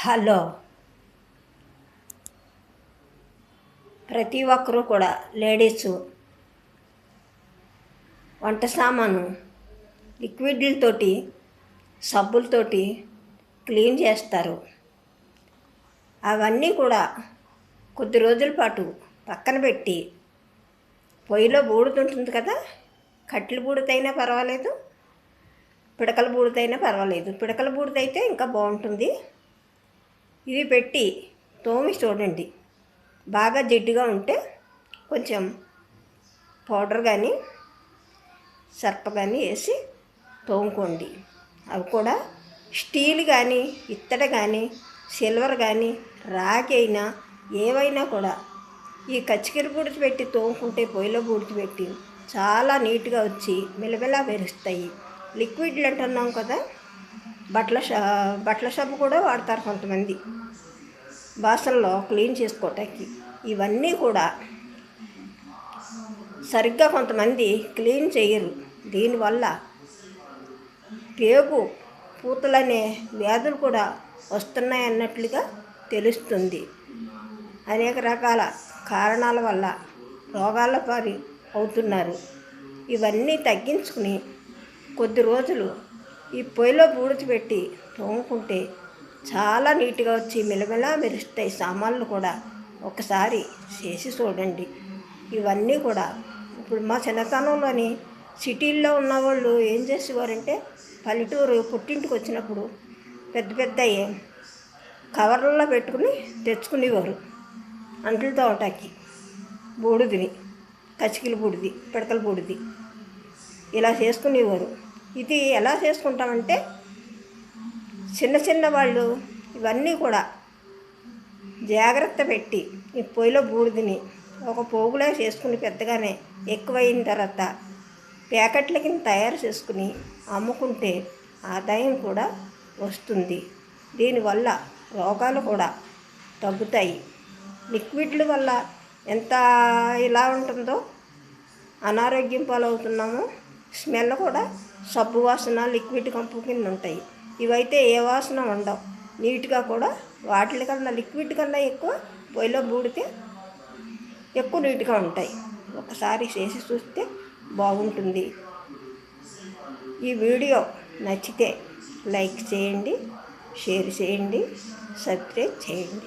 Hello, ప్రతి ఒక్కరూ కూడా లేడీసు వంట సామాను లిక్విడ్లతోటి సబ్బులతోటి క్లీన్ చేస్తారు. అవన్నీ కూడా కొద్ది రోజుల పాటు పక్కన పెట్టి పొయ్యిలో బూడుతుంటుంది కదా, కట్టెల బూడిదైనా పర్వాలేదు, పిడకల బూడిదైనా పర్వాలేదు. పిడకల బూడిదైతే ఇంకా బాగుంటుంది. ఇది పెట్టి తోమి చూడండి. బాగా జిడ్డుగా ఉంటే కొంచెం పౌడర్ కానీ సర్ప కానీ వేసి తోముకోండి. అవి కూడా స్టీల్ కానీ ఇత్తడి కానీ సిల్వర్ కానీ రాగి అయినా ఏవైనా కూడా ఈ కచ్చికర బూడిద పెట్టి తోముకుంటే పొయ్యిలో బూడిద పెట్టి చాలా నీట్గా వచ్చి మిలమిలా మెరుస్తాయి. లిక్విడ్లు అంటున్నాం కదా, బట్టల సబ్బు కూడా వాడతారు కొంతమంది బాసనలో క్లీన్ చేసుకోవటానికి. ఇవన్నీ కూడా సరిగ్గా కొంతమంది క్లీన్ చేయరు. దీనివల్ల పేగు పూతలనే వ్యాధులు కూడా వస్తున్నాయి అన్నట్లుగా తెలుస్తుంది. అనేక రకాల కారణాల వల్ల రోగాల పారి అవుతున్నారు. ఇవన్నీ తగ్గించుకుని కొద్ది రోజులు ఈ పొయ్యిలో బూడిద పెట్టి తోముకుంటే చాలా నీట్గా వచ్చి మిలమిలా మెరుస్తాయి సామాన్లు కూడా. ఒకసారి చేసి చూడండి. ఇవన్నీ కూడా ఇప్పుడు మా చిన్నతనంలోని సిటీల్లో ఉన్నవాళ్ళు ఏం చేసేవారంటే పల్లెటూరు పుట్టింటికి వచ్చినప్పుడు పెద్ద పెద్ద కవర్లలో పెట్టుకుని తెచ్చుకునేవారు అంట్లు తోమటానికి బూడిదని, కచ్చికల బూడిది, పిడకల బూడిది ఇలా చేసుకునేవారు. ఇది ఎలా చేసుకుంటామంటే చిన్న చిన్న వాళ్ళు ఇవన్నీ కూడా జాగ్రత్త పెట్టి ఈ పొయ్యిలో బూడిదని ఒక పోగులా చేసుకుని పెద్దగానే ఎక్కువైన తర్వాత ప్యాకెట్ల కింద తయారు చేసుకుని అమ్ముకుంటే ఆదాయం కూడా వస్తుంది. దీనివల్ల రోగాలు కూడా తగ్గుతాయి. లిక్విడ్ల వల్ల ఎంత ఇలా ఉంటుందో అనారోగ్యం పాలవుతున్నామో. స్మెల్ కూడా సబ్బు వాసన లిక్విడ్ కంపు కింద ఉంటాయి. ఇవైతే ఏ వాసన ఉండవు. నీట్గా కూడా వాటి కన్నా లిక్విడ్ కన్నా ఎక్కువ పొయ్యిలో బూడితే ఎక్కువ నీట్గా ఉంటాయి. ఒకసారి చేసి చూస్తే బాగుంటుంది. ఈ వీడియో నచ్చితే లైక్ చేయండి, షేర్ చేయండి, సబ్స్క్రైబ్ చేయండి.